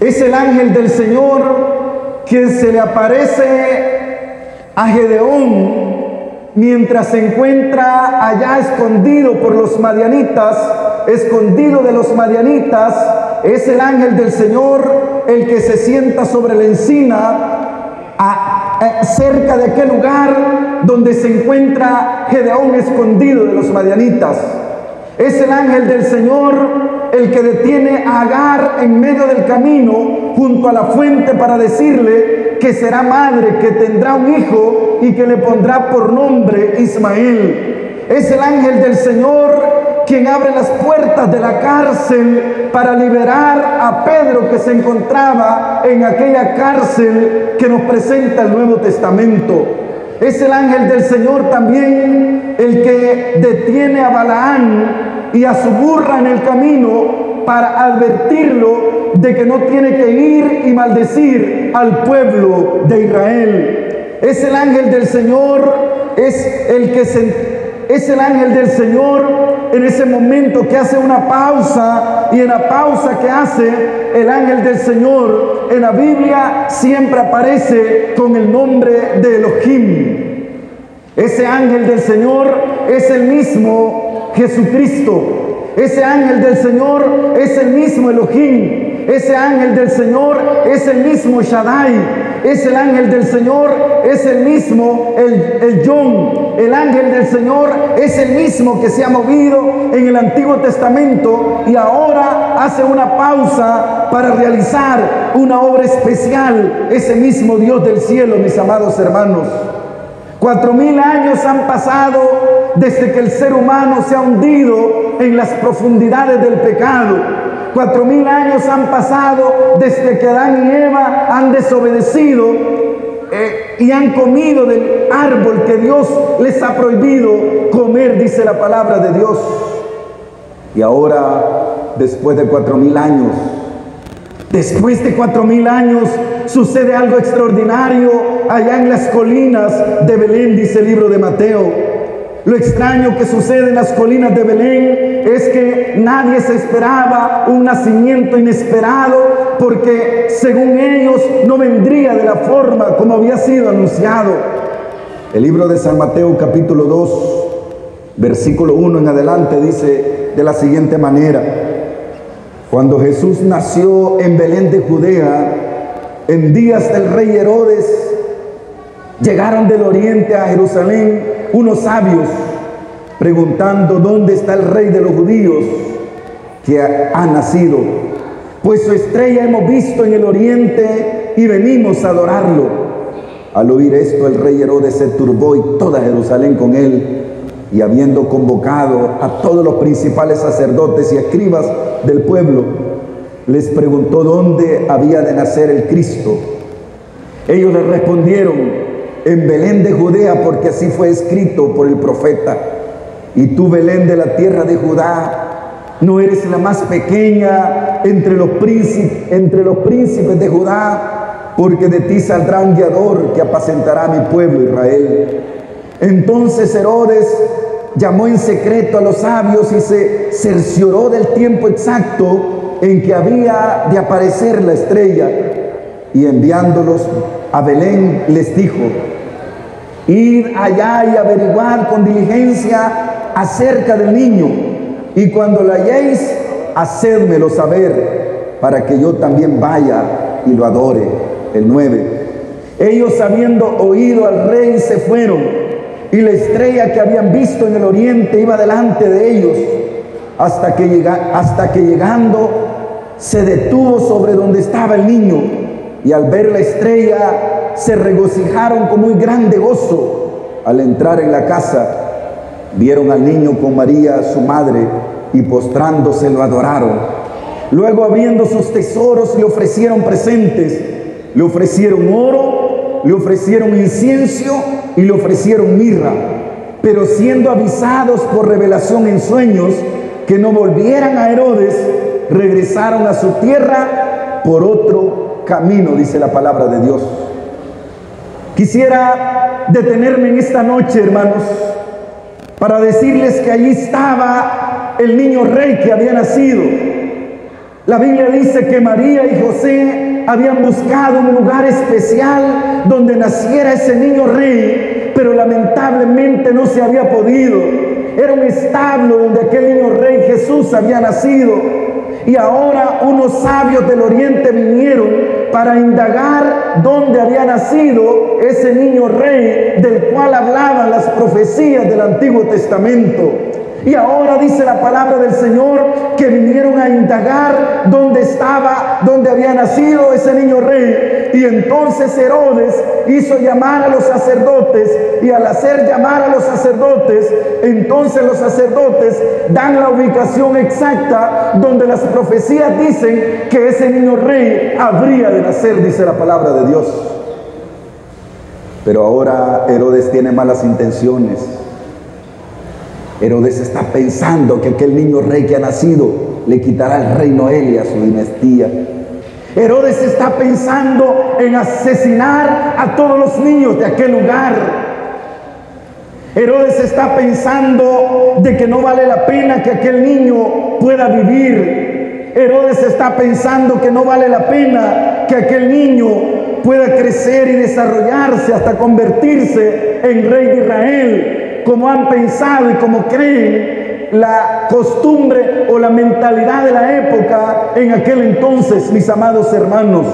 Es el ángel del Señor quien se le aparece a Gedeón mientras se encuentra allá escondido por los madianitas, escondido de los madianitas. Es el ángel del Señor el que se sienta sobre la encina cerca de aquel lugar donde se encuentra Gedeón escondido de los madianitas. Es el ángel del Señor el que detiene a Agar en medio del camino junto a la fuente para decirle que será madre, que tendrá un hijo y que le pondrá por nombre Ismael. Es el ángel del Señor quien abre las puertas de la cárcel para liberar a Pedro, que se encontraba en aquella cárcel que nos presenta el Nuevo Testamento. Es el ángel del Señor también el que detiene a Balaán y a su burra en el camino para advertirlo de que no tiene que ir y maldecir al pueblo de Israel. Es el ángel del Señor, es el ángel del Señor en ese momento que hace una pausa, y en la pausa que hace el ángel del Señor en la Biblia siempre aparece con el nombre de Elohim. Ese ángel del Señor es el mismo Jesucristo. Ese ángel del Señor es el mismo Elohim. Ese ángel del Señor es el mismo Shaddai. Es el ángel del Señor, es el mismo el Yon. El ángel del Señor es el mismo que se ha movido en el Antiguo Testamento y ahora hace una pausa para realizar una obra especial. Ese mismo Dios del cielo, mis amados hermanos. 4000 años han pasado desde que el ser humano se ha hundido en las profundidades del pecado. 4000 años han pasado desde que Adán y Eva han desobedecido y han comido del árbol que Dios les ha prohibido comer, dice la palabra de Dios. Y ahora, después de 4000 años, sucede algo extraordinario allá en las colinas de Belén, dice el libro de Mateo. Lo extraño que sucede en las colinas de Belén es que nadie se esperaba un nacimiento inesperado, porque según ellos no vendría de la forma como había sido anunciado. El libro de San Mateo capítulo 2, versículo 1 en adelante dice de la siguiente manera: cuando Jesús nació en Belén de Judea, en días del rey Herodes, llegaron del oriente a Jerusalén unos sabios preguntando: ¿dónde está el rey de los judíos que ha nacido? Pues su estrella hemos visto en el oriente y venimos a adorarlo. Al oír esto, el rey Herodes se turbó y toda Jerusalén con él, y habiendo convocado a todos los principales sacerdotes y escribas del pueblo, les preguntó dónde había de nacer el Cristo. Ellos le respondieron: en Belén de Judea, porque así fue escrito por el profeta. Y tú, Belén de la tierra de Judá, no eres la más pequeña entre los príncipes de Judá, porque de ti saldrá un guiador que apacentará a mi pueblo Israel. Entonces Herodes llamó en secreto a los sabios y se cercioró del tiempo exacto en que había de aparecer la estrella, y enviándolos a Belén les dijo: id allá y averiguad con diligencia acerca del niño, y cuando lo halléis, hacédmelo saber, para que yo también vaya y lo adore. El 9. Ellos, habiendo oído al rey, se fueron, y la estrella que habían visto en el oriente iba delante de ellos, hasta que llegando se detuvo sobre donde estaba el niño, y al ver la estrella se regocijaron con muy grande gozo. Al entrar en la casa, vieron al niño con María su madre, y postrándose lo adoraron. Luego, abriendo sus tesoros, le ofrecieron presentes. Le ofrecieron oro, le ofrecieron incienso y le ofrecieron mirra. Pero siendo avisados por revelación en sueños que no volvieran a Herodes, regresaron a su tierra por otro camino, dice la palabra de Dios. Quisiera detenerme en esta noche, hermanos, para decirles que allí estaba el niño rey que había nacido. La Biblia dice que María y José habían buscado un lugar especial donde naciera ese niño rey, pero lamentablemente no se había podido. Era un establo donde aquel niño rey Jesús había nacido. Y ahora unos sabios del oriente vinieron para indagar dónde había nacido ese niño rey del cual hablaban las profecías del Antiguo Testamento. Y ahora dice la palabra del Señor que vinieron a indagar dónde había nacido ese niño rey. Y entonces Herodes hizo llamar a los sacerdotes, y al hacer llamar a los sacerdotes, entonces los sacerdotes dan la ubicación exacta donde las profecías dicen que ese niño rey habría de nacer, dice la palabra de Dios. Pero ahora Herodes tiene malas intenciones. Herodes está pensando que aquel niño rey que ha nacido le quitará el reino a él y a su dinastía. Herodes está pensando en asesinar a todos los niños de aquel lugar. Herodes está pensando de que no vale la pena que aquel niño pueda vivir. Herodes está pensando que no vale la pena que aquel niño pueda crecer y desarrollarse hasta convertirse en rey de Israel, como han pensado y como creen la costumbre o la mentalidad de la época en aquel entonces, mis amados hermanos.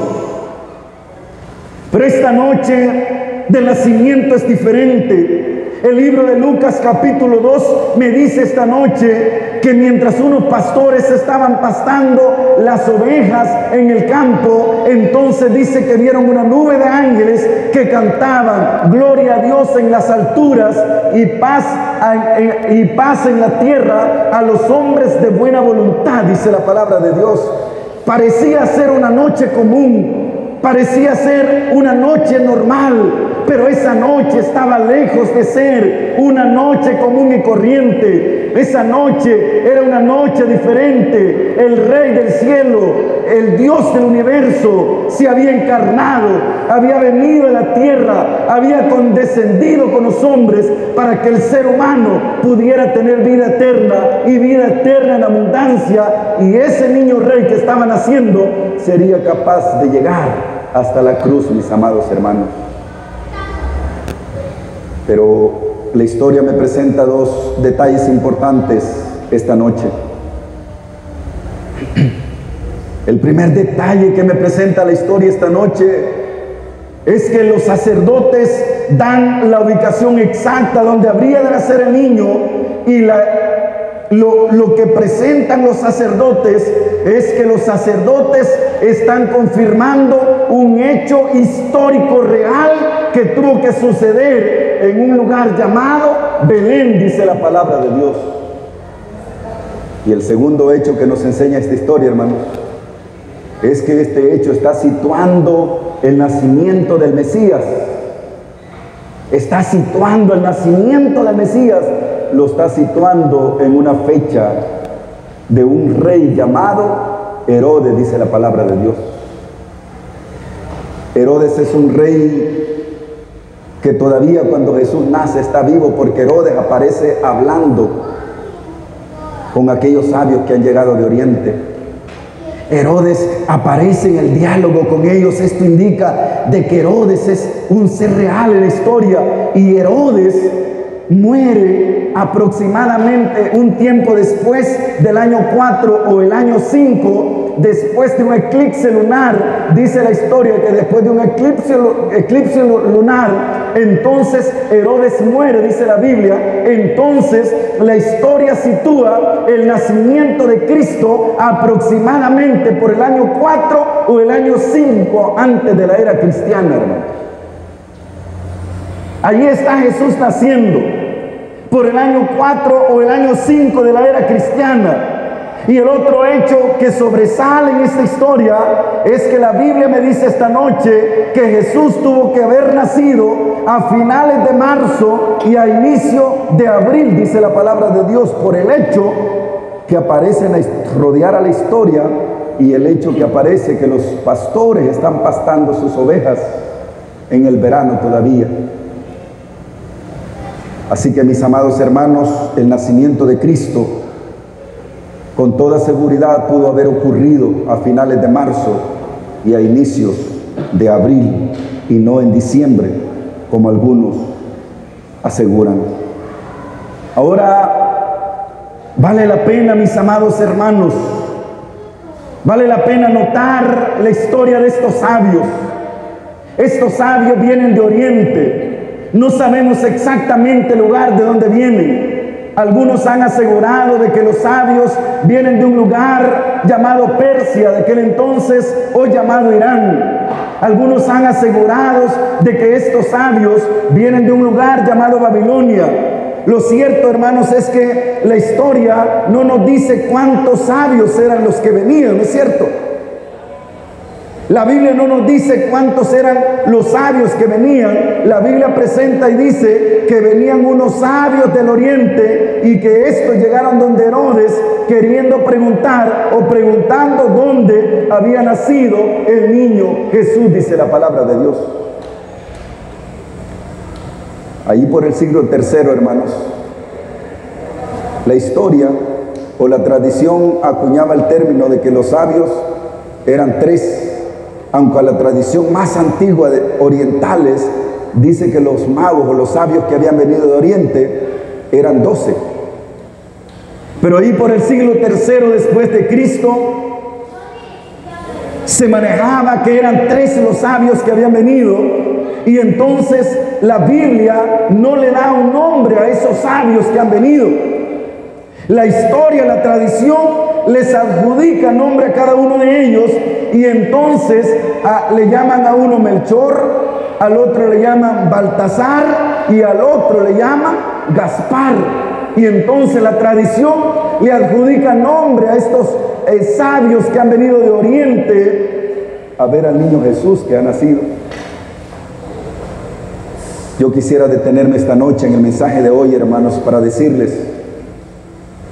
Pero esta noche del nacimiento es diferente. El libro de Lucas capítulo 2 me dice esta noche que mientras unos pastores estaban pastando las ovejas en el campo, entonces dice que vieron una nube de ángeles que cantaban: gloria a Dios en las alturas y paz en la tierra a los hombres de buena voluntad, dice la palabra de Dios. Parecía ser una noche común, parecía ser una noche normal, pero esa noche estaba lejos de ser una noche común y corriente. Esa noche era una noche diferente. El Rey del cielo, el Dios del universo, se había encarnado, había venido a la tierra, había condescendido con los hombres para que el ser humano pudiera tener vida eterna y vida eterna en abundancia. Y ese niño rey que estaba naciendo sería capaz de llegar hasta la cruz, mis amados hermanos. Pero la historia me presenta dos detalles importantes esta noche. El primer detalle que me presenta la historia esta noche es que los sacerdotes dan la ubicación exacta donde habría de nacer el niño, y lo que presentan los sacerdotes es que los sacerdotes están confirmando un hecho histórico real que tuvo que suceder en un lugar llamado Belén, dice la palabra de Dios. Y el segundo hecho que nos enseña esta historia, hermanos, es que este hecho está situando el nacimiento del Mesías. Está situando el nacimiento del Mesías, lo está situando en una fecha de un rey llamado Herodes, dice la palabra de Dios. Herodes es un rey que todavía cuando Jesús nace está vivo, porque Herodes aparece hablando con aquellos sabios que han llegado de Oriente. Herodes aparece en el diálogo con ellos. Esto indica de que Herodes es un ser real en la historia, y Herodes muere aproximadamente un tiempo después del año 4 o el año 5, después de un eclipse lunar. Dice la historia que después de un eclipse lunar, entonces Herodes muere, dice la Biblia. Entonces la historia sitúa el nacimiento de Cristo aproximadamente por el año 4 o el año 5 antes de la era cristiana, hermano. Allí está Jesús naciendo por el año 4 o el año 5 de la era cristiana. Y el otro hecho que sobresale en esta historia es que la Biblia me dice esta noche que Jesús tuvo que haber nacido a finales de marzo y a inicio de abril, dice la palabra de Dios, por el hecho que aparece rodear a la historia, y el hecho que aparece que los pastores están pastando sus ovejas en el verano todavía. Así que, mis amados hermanos, el nacimiento de Cristo con toda seguridad pudo haber ocurrido a finales de marzo y a inicios de abril y no en diciembre, como algunos aseguran. Ahora, vale la pena, mis amados hermanos, vale la pena notar la historia de estos sabios. Estos sabios vienen de Oriente. No sabemos exactamente el lugar de donde vienen. Algunos han asegurado de que los sabios vienen de un lugar llamado Persia, de aquel entonces, hoy llamado Irán. Algunos han asegurado de que estos sabios vienen de un lugar llamado Babilonia. Lo cierto, hermanos, es que la historia no nos dice cuántos sabios eran los que venían, ¿no es cierto? La Biblia no nos dice cuántos eran los sabios que venían. La Biblia presenta y dice que venían unos sabios del oriente y que estos llegaron donde Herodes queriendo preguntar o preguntando dónde había nacido el niño Jesús, dice la palabra de Dios. Allí por el siglo III, hermanos, la historia o la tradición acuñaba el término de que los sabios eran 3. Aunque la tradición más antigua de orientales dice que los magos o los sabios que habían venido de Oriente eran 12. Pero ahí por el siglo III después de Cristo se manejaba que eran 3 los sabios que habían venido, y entonces la Biblia no le da un nombre a esos sabios que han venido. La historia, la tradición les adjudica nombre a cada uno de ellos, y entonces le llaman a uno Melchor, al otro le llaman Baltasar y al otro le llaman Gaspar. Y entonces la tradición le adjudica nombre a estos sabios que han venido de Oriente a ver al niño Jesús que ha nacido. Yo quisiera detenerme esta noche en el mensaje de hoy, hermanos, para decirles,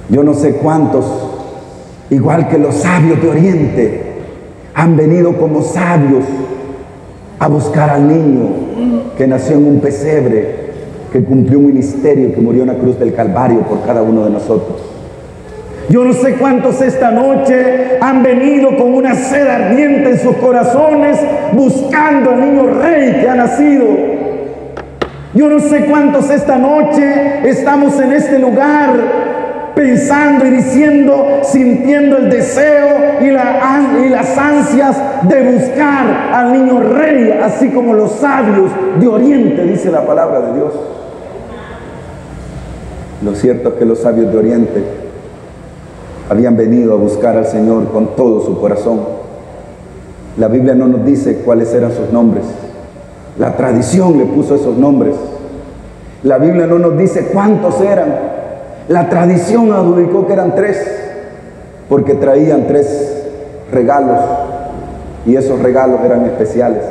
yo no sé cuántos, igual que los sabios de Oriente, han venido como sabios a buscar al niño que nació en un pesebre, que cumplió un ministerio, que murió en la cruz del Calvario por cada uno de nosotros. Yo no sé cuántos esta noche han venido con una sed ardiente en sus corazones buscando al niño rey que ha nacido. Yo no sé cuántos esta noche estamos en este lugar pensando y diciendo, sintiendo el deseo y las ansias de buscar al niño rey, así como los sabios de Oriente, dice la palabra de Dios. Lo cierto es que los sabios de Oriente habían venido a buscar al Señor con todo su corazón. La Biblia no nos dice cuáles eran sus nombres. La tradición le puso esos nombres. La Biblia no nos dice cuántos eran. La tradición adjudicó que eran 3, porque traían 3 regalos, y esos regalos eran especiales.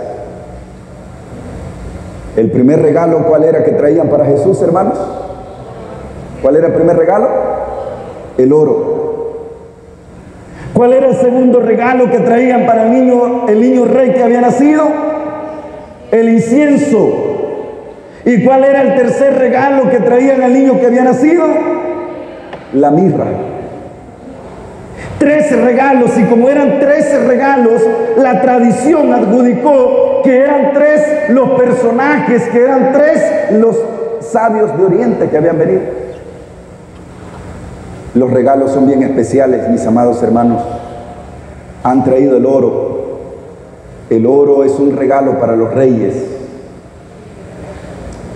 El primer regalo, ¿cuál era que traían para Jesús, hermanos? ¿Cuál era el primer regalo? El oro. ¿Cuál era el segundo regalo que traían para el niño rey que había nacido? El incienso. ¿Y cuál era el tercer regalo que traían al niño que había nacido? La mirra. 13 regalos, y como eran 13 regalos, la tradición adjudicó que eran 3 los personajes, que eran 3 los sabios de Oriente que habían venido. Los regalos son bien especiales, mis amados hermanos. Han traído el oro. El oro es un regalo para los reyes.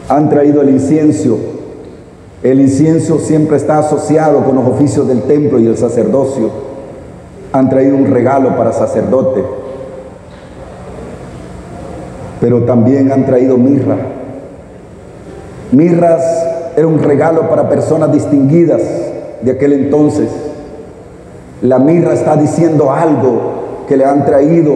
Han traído el incienso. El incienso siempre está asociado con los oficios del templo y el sacerdocio. Han traído un regalo para sacerdote. Pero también han traído mirra. Mirras era un regalo para personas distinguidas de aquel entonces. La mirra está diciendo algo que le han traído,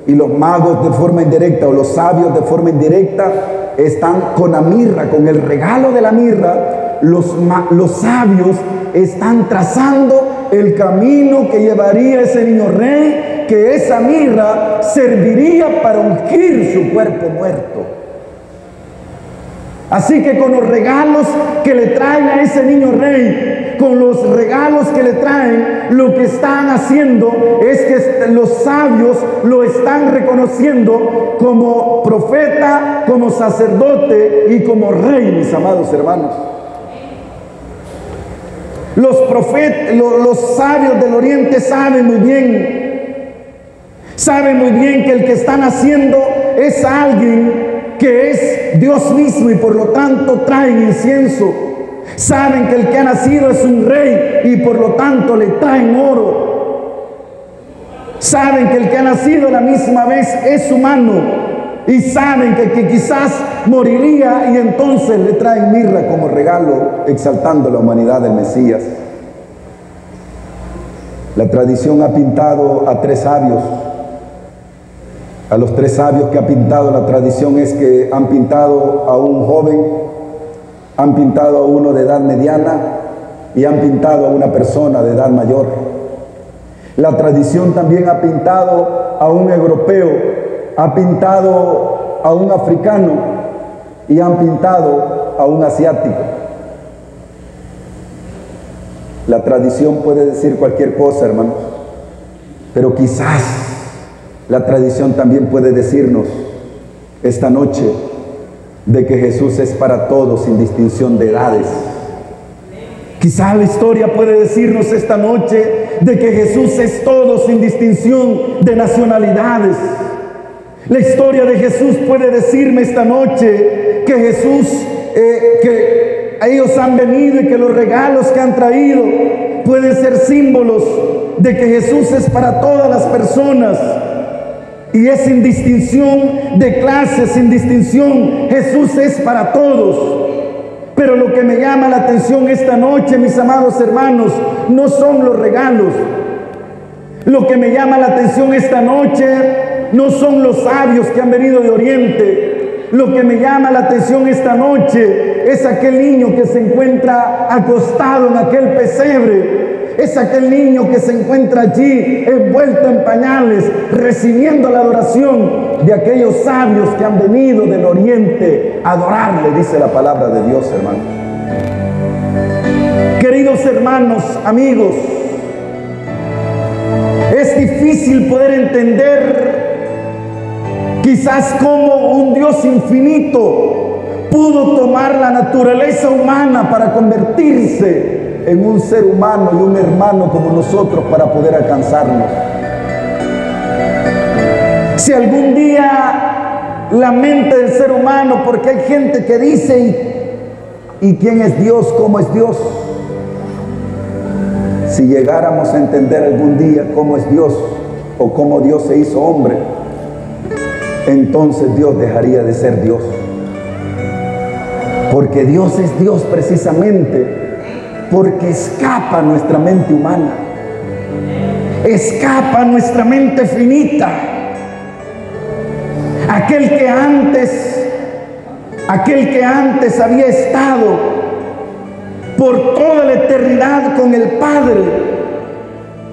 y los magos de forma indirecta, o los sabios de forma indirecta, están con la mirra, con el regalo de la mirra. Los sabios están trazando el camino que llevaría ese niño rey, que esa mirra serviría para ungir su cuerpo muerto. Así que con los regalos que le traen a ese niño rey, con los regalos que le traen, lo que están haciendo es que los sabios lo están reconociendo como profeta, como sacerdote y como rey, mis amados hermanos. Los sabios del oriente saben muy bien que el que están haciendo es alguien que es Dios mismo y por lo tanto traen incienso. Saben que el que ha nacido es un rey y por lo tanto le traen oro. Saben que el que ha nacido a la misma vez es humano y saben que quizás moriría y entonces le traen mirra como regalo, exaltando la humanidad del Mesías. La tradición ha pintado a tres sabios. A los tres sabios que ha pintado la tradición es que han pintado a un joven, han pintado a uno de edad mediana y han pintado a una persona de edad mayor. La tradición también ha pintado a un europeo, ha pintado a un africano y han pintado a un asiático. La tradición puede decir cualquier cosa, hermanos, pero quizás la tradición también puede decirnos esta noche de que Jesús es para todos sin distinción de edades. Quizá la historia puede decirnos esta noche de que Jesús es todo sin distinción de nacionalidades. La historia de Jesús puede decirme esta noche que Jesús, que ellos han venido y que los regalos que han traído pueden ser símbolos de que Jesús es para todas las personas. Y es sin distinción de clase, sin distinción. Jesús es para todos. Pero lo que me llama la atención esta noche, mis amados hermanos, no son los regalos. Lo que me llama la atención esta noche no son los sabios que han venido de Oriente. Lo que me llama la atención esta noche es aquel niño que se encuentra acostado en aquel pesebre. Es aquel niño que se encuentra allí envuelto en pañales, recibiendo la adoración de aquellos sabios que han venido del oriente a adorarle, dice la palabra de Dios, hermanos. Queridos hermanos, amigos, es difícil poder entender quizás cómo un Dios infinito pudo tomar la naturaleza humana para convertirse en un ser humano y un hermano como nosotros para poder alcanzarnos. Si algún día la mente del ser humano, porque hay gente que dice, ¿y quién es Dios? ¿Cómo es Dios? Si llegáramos a entender algún día cómo es Dios o cómo Dios se hizo hombre, entonces Dios dejaría de ser Dios. Porque Dios es Dios precisamente porque escapa a nuestra mente humana, escapa a nuestra mente finita. Aquel que antes había estado por toda la eternidad con el Padre,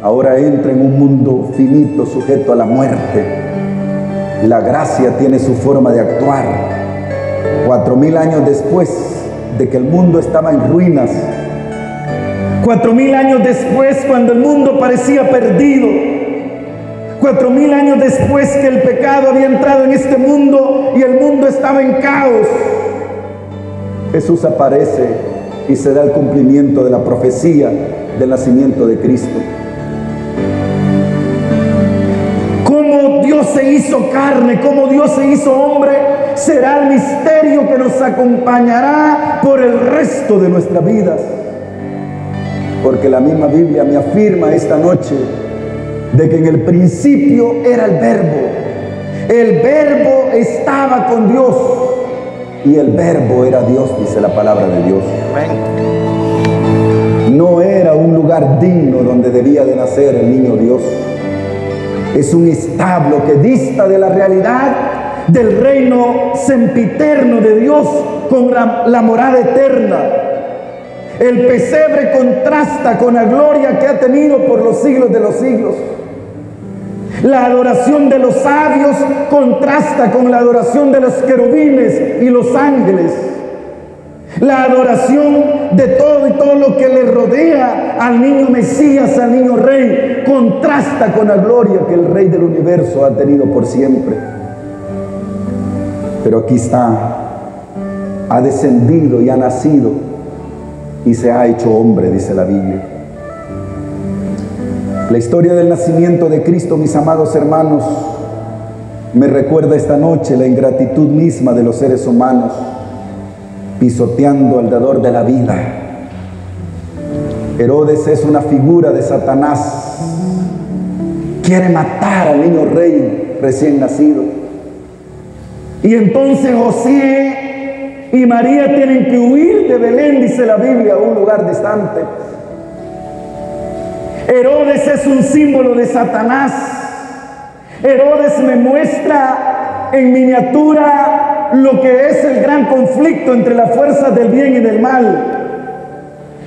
ahora entra en un mundo finito sujeto a la muerte. La gracia tiene su forma de actuar. 4000 años después de que el mundo estaba en ruinas, 4000 años después, cuando el mundo parecía perdido, 4000 años después que el pecado había entrado en este mundo y el mundo estaba en caos, Jesús aparece y se da el cumplimiento de la profecía del nacimiento de Cristo. Cómo Dios se hizo carne, cómo Dios se hizo hombre, será el misterio que nos acompañará por el resto de nuestras vidas. Porque la misma Biblia me afirma esta noche de que en el principio era el verbo estaba con Dios y el verbo era Dios, dice la palabra de Dios. No era un lugar digno donde debía de nacer el niño Dios. Es un establo que dista de la realidad del reino sempiterno de Dios con la morada eterna. El pesebre contrasta con la gloria que ha tenido por los siglos de los siglos. La adoración de los sabios contrasta con la adoración de los querubines y los ángeles. La adoración de todo y todo lo que le rodea al niño Mesías, al niño Rey, contrasta con la gloria que el Rey del universo ha tenido por siempre. Pero aquí está, ha descendido y ha nacido y se ha hecho hombre, dice la Biblia. La historia del nacimiento de Cristo, mis amados hermanos, me recuerda esta noche la ingratitud misma de los seres humanos, pisoteando al dador de la vida. Herodes es una figura de Satanás. Quiere matar al niño Rey recién nacido. Y entonces José y María tienen que huir de Belén, dice la Biblia, a un lugar distante. Herodes es un símbolo de Satanás. Herodes me muestra en miniatura lo que es el gran conflicto entre las fuerzas del bien y del mal.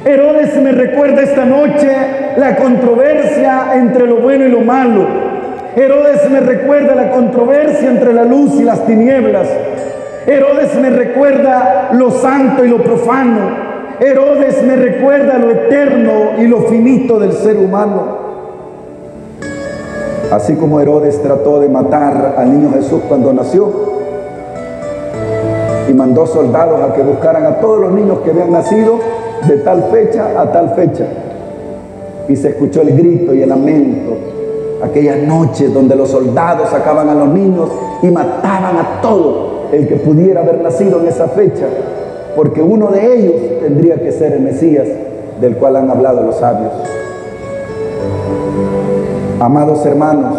Herodes me recuerda esta noche la controversia entre lo bueno y lo malo. Herodes me recuerda la controversia entre la luz y las tinieblas. Herodes me recuerda lo santo y lo profano. Herodes me recuerda lo eterno y lo finito del ser humano. Así como Herodes trató de matar al niño Jesús cuando nació y mandó soldados a que buscaran a todos los niños que habían nacido de tal fecha a tal fecha, y se escuchó el grito y el lamento aquellas noches donde los soldados sacaban a los niños y mataban a todo el que pudiera haber nacido en esa fecha, porque uno de ellos tendría que ser el Mesías del cual han hablado los sabios. Amados hermanos,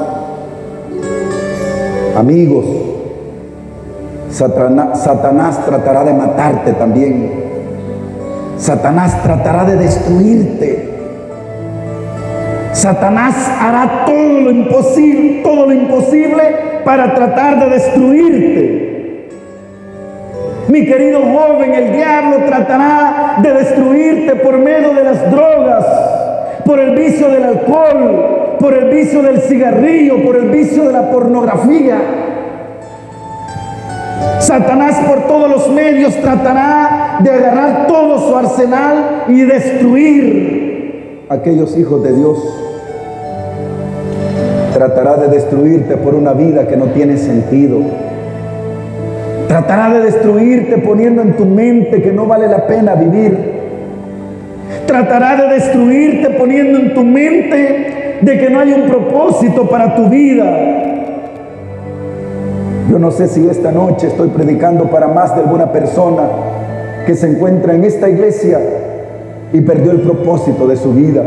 amigos, Satanás tratará de matarte también. Satanás tratará de destruirte. Satanás hará todo lo imposible para tratar de destruirte. Mi querido joven, el diablo tratará de destruirte por medio de las drogas, por el vicio del alcohol, por el vicio del cigarrillo, por el vicio de la pornografía. Satanás por todos los medios tratará de agarrar todo su arsenal y destruir a aquellos hijos de Dios. Tratará de destruirte por una vida que no tiene sentido. Tratará de destruirte poniendo en tu mente que no vale la pena vivir. Tratará de destruirte poniendo en tu mente de que no hay un propósito para tu vida. Yo no sé si esta noche estoy predicando para más de alguna persona que se encuentra en esta iglesia y perdió el propósito de su vida.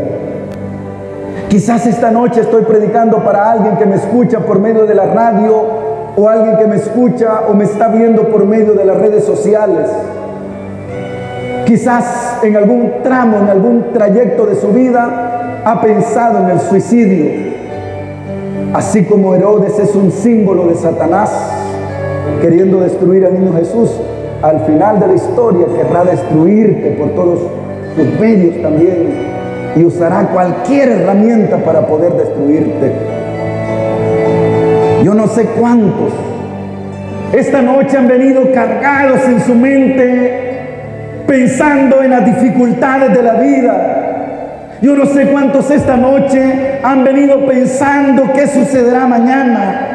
Quizás esta noche estoy predicando para alguien que me escucha por medio de la radio, o alguien que me escucha o me está viendo por medio de las redes sociales. Quizás en algún tramo, en algún trayecto de su vida ha pensado en el suicidio. Así como Herodes es un símbolo de Satanás queriendo destruir al niño Jesús, al final de la historia querrá destruirte por todos sus medios también, y usará cualquier herramienta para poder destruirte. Yo no sé cuántos esta noche han venido cargados en su mente pensando en las dificultades de la vida. Yo no sé cuántos esta noche han venido pensando qué sucederá mañana.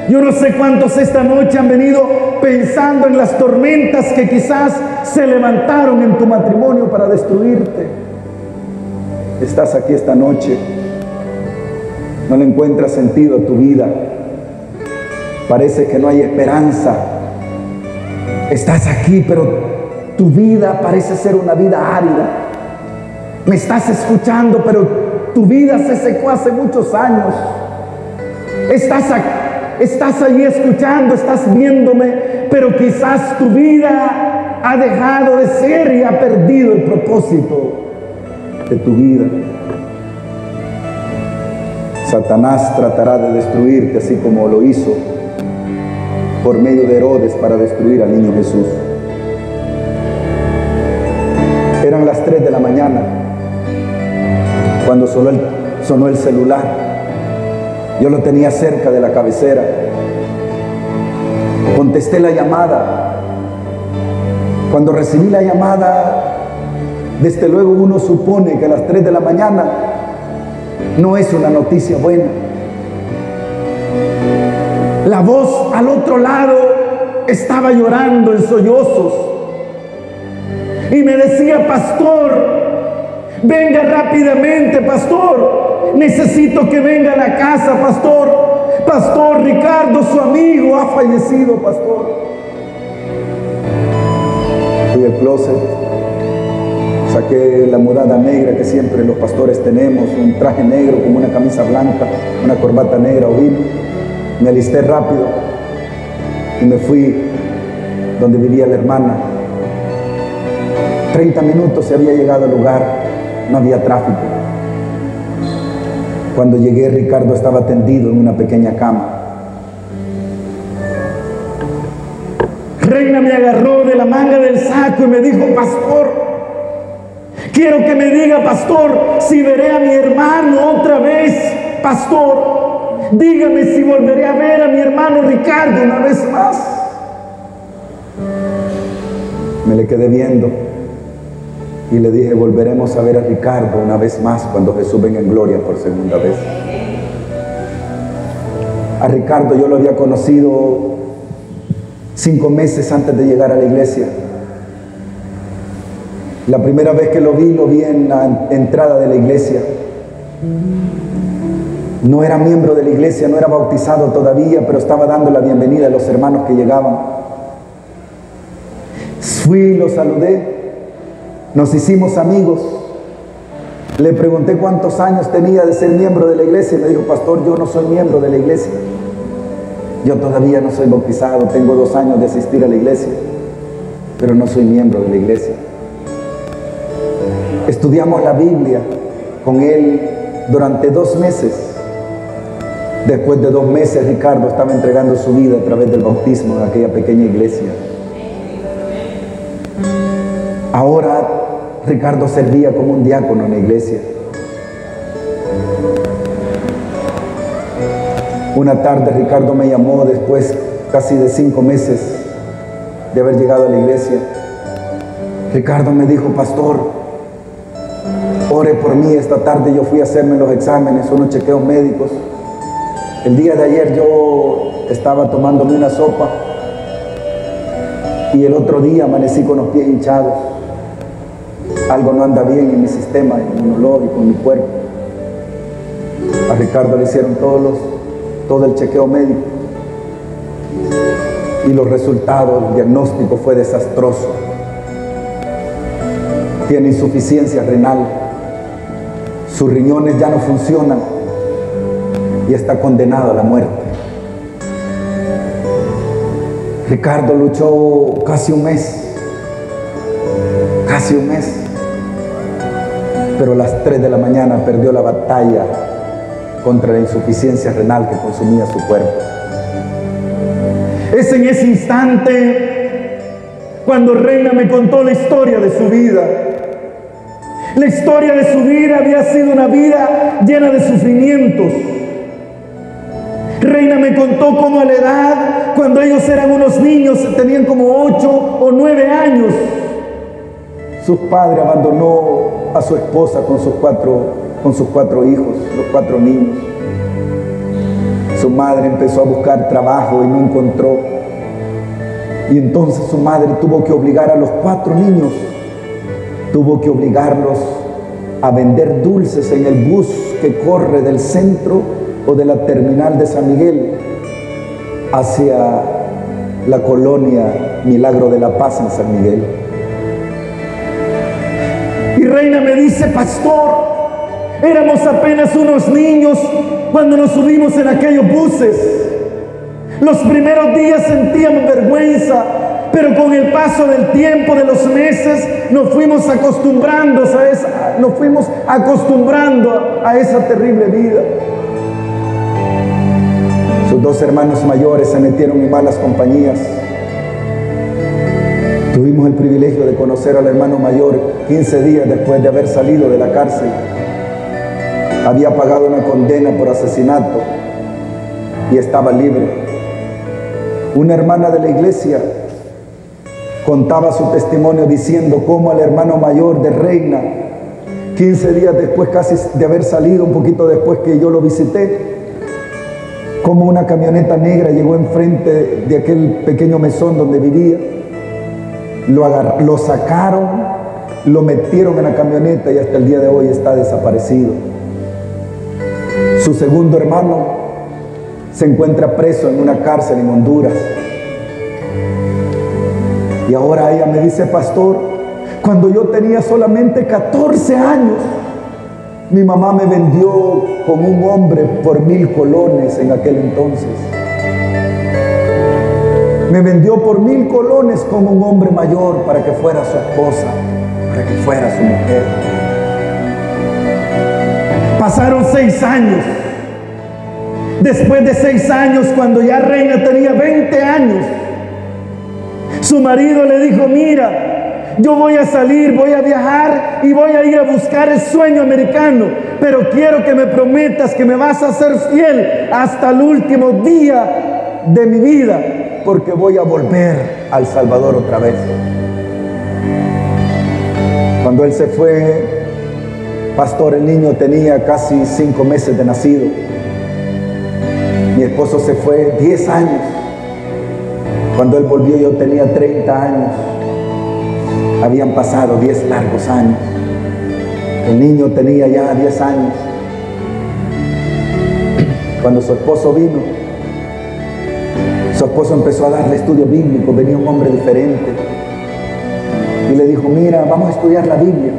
Yo no sé cuántos esta noche han venido pensando en las tormentas que quizás se levantaron en tu matrimonio para destruirte. Estás aquí esta noche, no le encuentras sentido a tu vida, parece que no hay esperanza. Estás aquí, pero tu vida parece ser una vida árida. Me estás escuchando, pero tu vida se secó hace muchos años. Estás allí escuchando, estás viéndome, pero quizás tu vida ha dejado de ser y ha perdido el propósito de tu vida. Satanás tratará de destruirte, así como lo hizo por medio de Herodes para destruir al niño Jesús. Eran las 3 de la mañana cuando sonó el celular. Yo lo tenía cerca de la cabecera. Contesté la llamada Cuando recibí la llamada, desde luego uno supone que a las 3 de la mañana no es una noticia buena. La voz al otro lado estaba llorando en sollozos y me decía: pastor, venga rápidamente, pastor, necesito que venga a la casa, pastor. Pastor, Ricardo, su amigo, ha fallecido, pastor. Fui al closet, saqué la mudada negra que siempre los pastores tenemos, un traje negro con una camisa blanca, una corbata negra o vino. Me alisté rápido y me fui donde vivía la hermana. 30 minutos se había llegado al lugar, no había tráfico. Cuando llegué, Ricardo estaba tendido en una pequeña cama. Reina me agarró de la manga del saco y me dijo: pastor, quiero que me diga, pastor, si veré a mi hermano otra vez. Pastor, dígame si volveré a ver a mi hermano Ricardo una vez más. Me le quedé viendo y le dije: volveremos a ver a Ricardo una vez más cuando Jesús venga en gloria por segunda vez. A Ricardo yo lo había conocido 5 meses antes de llegar a la iglesia. La primera vez que lo vi en la entrada de la iglesia. No era miembro de la iglesia, no era bautizado todavía, pero estaba dando la bienvenida a los hermanos que llegaban. Fui, lo saludé, nos hicimos amigos. Le pregunté cuántos años tenía de ser miembro de la iglesia y me dijo: pastor, yo no soy miembro de la iglesia. Yo todavía no soy bautizado, tengo 2 años de asistir a la iglesia, pero no soy miembro de la iglesia. Estudiamos la Biblia con él durante 2 meses. Después de 2 meses, Ricardo estaba entregando su vida a través del bautismo en aquella pequeña iglesia. Ahora Ricardo servía como un diácono en la iglesia. Una tarde Ricardo me llamó después casi de 5 meses de haber llegado a la iglesia. Ricardo me dijo: pastor, ore por mí. Esta tarde yo fui a hacerme los exámenes, unos chequeos médicos. El día de ayer yo estaba tomándome una sopa y el otro día amanecí con los pies hinchados. Algo no anda bien en mi sistema inmunológico, en mi cuerpo. A Ricardo le hicieron todo el chequeo médico y los resultados, el diagnóstico fue desastroso. Tiene insuficiencia renal, sus riñones ya no funcionan y está condenado a la muerte. Ricardo luchó casi un mes, pero a las 3 de la mañana perdió la batalla contra la insuficiencia renal que consumía su cuerpo. Es en ese instante cuando Reina me contó la historia de su vida. La historia de su vida había sido una vida llena de sufrimientos. Reina me contó cómo a la edad, cuando ellos eran unos niños, tenían como 8 o 9 años, su padre abandonó a su esposa con sus 4 hijos, los 4 niños. Su madre empezó a buscar trabajo y no encontró. Y entonces su madre tuvo que obligar a los 4 niños, tuvo que obligarlos a vender dulces en el bus que corre del centro o de la terminal de San Miguel hacia la colonia Milagro de la Paz en San Miguel. Y Reina me dice: pastor, éramos apenas unos niños cuando nos subimos en aquellos buses. Los primeros días sentíamos vergüenza, pero con el paso del tiempo, de los meses, nos fuimos acostumbrando a esa terrible vida. Sus 2 hermanos mayores se metieron en malas compañías. Tuvimos el privilegio de conocer al hermano mayor 15 días después de haber salido de la cárcel. Había pagado una condena por asesinato y estaba libre. Una hermana de la iglesia contaba su testimonio diciendo cómo al hermano mayor de Reina, 15 días después casi de haber salido, un poquito después que yo lo visité, como una camioneta negra llegó enfrente de aquel pequeño mesón donde vivía, lo sacaron, lo metieron en la camioneta y hasta el día de hoy está desaparecido. Su segundo hermano se encuentra preso en una cárcel en Honduras. Y ahora ella me dice: pastor, cuando yo tenía solamente 14 años, mi mamá me vendió con un hombre por 1,000 colones en aquel entonces. Me vendió por 1,000 colones con un hombre mayor para que fuera su esposa, para que fuera su mujer. Pasaron 6 años. Después de 6 años, cuando ya Reina tenía 20 años, su marido le dijo: mira, yo voy a salir, voy a viajar y voy a ir a buscar el sueño americano, pero quiero que me prometas que me vas a ser fiel hasta el último día de mi vida, porque voy a volver a El Salvador otra vez. Cuando él se fue, pastor, el niño tenía casi 5 meses de nacido. Mi esposo se fue 10 años. Cuando él volvió yo tenía 30 años. Habían pasado 10 largos años. El niño tenía ya 10 años. Cuando su esposo vino, su esposo empezó a darle estudio bíblico. Venía un hombre diferente y le dijo: mira, vamos a estudiar la Biblia.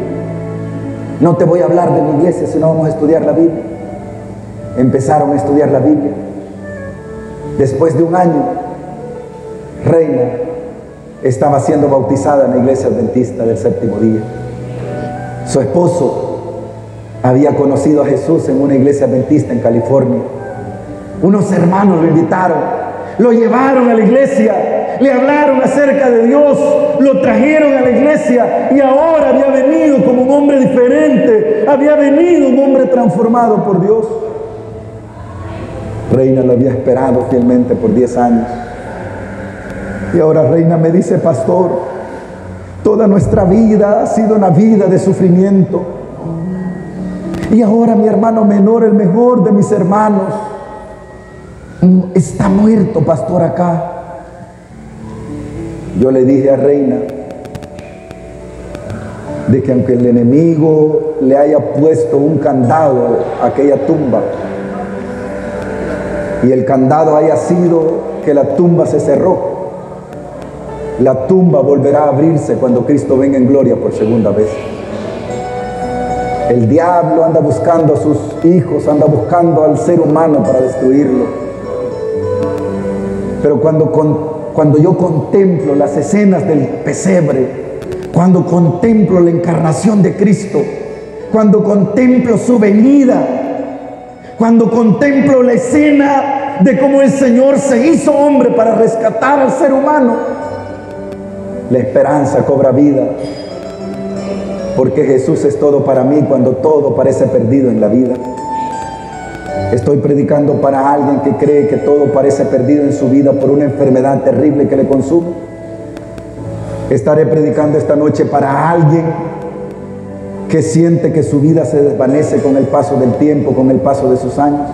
No te voy a hablar de mi iglesia, sino vamos a estudiar la Biblia. Empezaron a estudiar la Biblia. Después de un año, Reina estaba siendo bautizada en la iglesia adventista del séptimo día. Su esposo había conocido a Jesús en una iglesia adventista en California. Unos hermanos lo invitaron, lo llevaron a la iglesia, le hablaron acerca de Dios, lo trajeron a la iglesia y ahora había venido como un hombre diferente, había venido un hombre transformado por Dios. Reina lo había esperado fielmente por 10 años. Y ahora Reina me dice: pastor, toda nuestra vida ha sido una vida de sufrimiento. Y ahora mi hermano menor, el mejor de mis hermanos, está muerto, pastor, acá. Yo le dije a Reina de que aunque el enemigo le haya puesto un candado a aquella tumba, y el candado haya sido que la tumba se cerró, la tumba volverá a abrirse cuando Cristo venga en gloria por segunda vez. El diablo anda buscando a sus hijos, anda buscando al ser humano para destruirlo. Pero cuando yo contemplo las escenas del pesebre, cuando contemplo la encarnación de Cristo, cuando contemplo su venida, cuando contemplo la escena de cómo el Señor se hizo hombre para rescatar al ser humano, la esperanza cobra vida, porque Jesús es todo para mí cuando todo parece perdido en la vida. Estoy predicando para alguien que cree que todo parece perdido en su vida por una enfermedad terrible que le consume. Estaré predicando esta noche para alguien que siente que su vida se desvanece con el paso del tiempo, con el paso de sus años.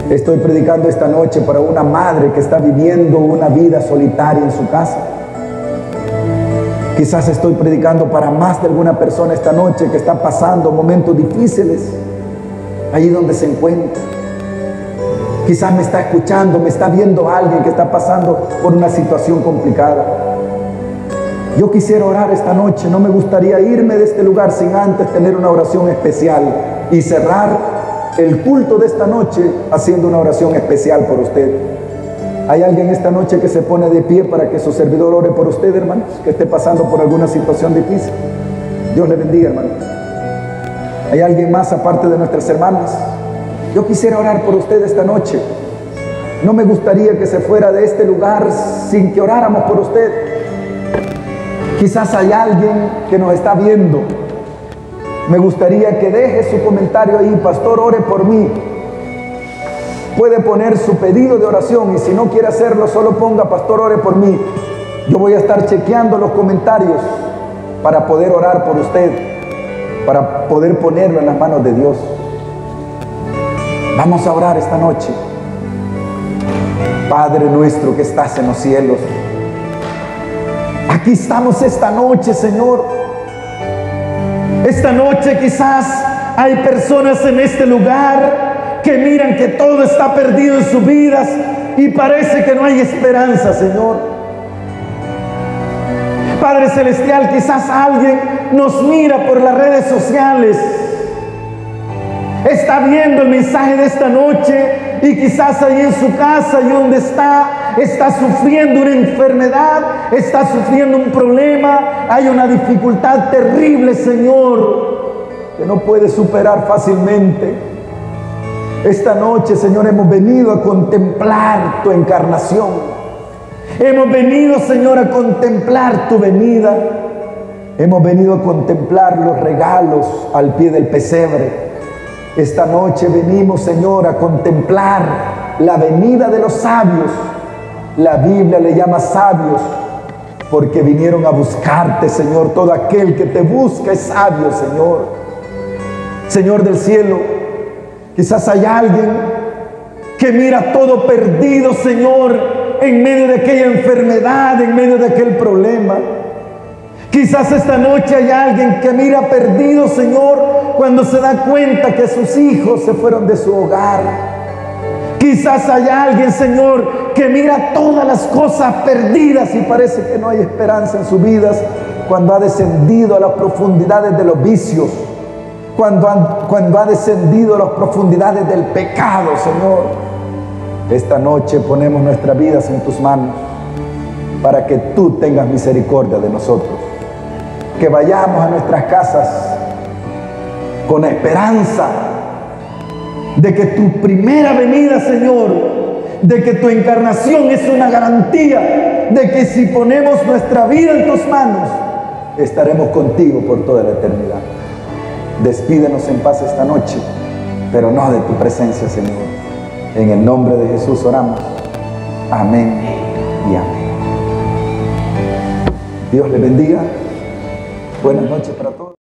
Estoy predicando esta noche para una madre que está viviendo una vida solitaria en su casa. Quizás estoy predicando para más de alguna persona esta noche que está pasando momentos difíciles allí donde se encuentra. Quizás me está escuchando, me está viendo alguien que está pasando por una situación complicada. Yo quisiera orar esta noche. No me gustaría irme de este lugar sin antes tener una oración especial y cerrar el culto de esta noche haciendo una oración especial por usted. ¿Hay alguien esta noche que se pone de pie para que su servidor ore por usted, hermanos, que esté pasando por alguna situación difícil? Dios le bendiga, hermanos. ¿Hay alguien más aparte de nuestras hermanas? Yo quisiera orar por usted esta noche. No me gustaría que se fuera de este lugar sin que oráramos por usted. Quizás hay alguien que nos está viendo. Me gustaría que deje su comentario ahí: pastor, ore por mí. Puede poner su pedido de oración, y si no quiere hacerlo, solo ponga: pastor, ore por mí. Yo voy a estar chequeando los comentarios para poder orar por usted, para poder ponerlo en las manos de Dios. Vamos a orar esta noche. Padre nuestro que estás en los cielos, aquí estamos esta noche, Señor. Esta noche quizás hay personas en este lugar que miran que todo está perdido en sus vidas y parece que no hay esperanza, Señor. Padre Celestial, quizás alguien nos mira por las redes sociales, está viendo el mensaje de esta noche y quizás ahí en su casa y donde está sufriendo una enfermedad, está sufriendo un problema, hay una dificultad terrible, Señor, que no puede superar fácilmente. Esta noche, Señor, hemos venido a contemplar tu encarnación. Hemos venido, Señor, a contemplar tu venida. Hemos venido a contemplar los regalos al pie del pesebre. Esta noche venimos, Señor, a contemplar la venida de los sabios. La Biblia le llama sabios porque vinieron a buscarte, Señor. Todo aquel que te busca es sabio, Señor. Señor del cielo, quizás hay alguien que mira todo perdido, Señor, en medio de aquella enfermedad, en medio de aquel problema. Quizás esta noche hay alguien que mira perdido, Señor, cuando se da cuenta que sus hijos se fueron de su hogar. Quizás hay alguien, Señor, que mira todas las cosas perdidas y parece que no hay esperanza en sus vidas cuando ha descendido a las profundidades de los vicios, cuando ha descendido a las profundidades del pecado, Señor. Esta noche ponemos nuestras vidas en tus manos para que tú tengas misericordia de nosotros. Que vayamos a nuestras casas con esperanza de que tu primera venida, Señor, de que tu encarnación es una garantía de que si ponemos nuestra vida en tus manos, estaremos contigo por toda la eternidad. Despídenos en paz esta noche, pero no de tu presencia, Señor. En el nombre de Jesús oramos. Amén y amén. Dios le bendiga. Buenas noches para todos.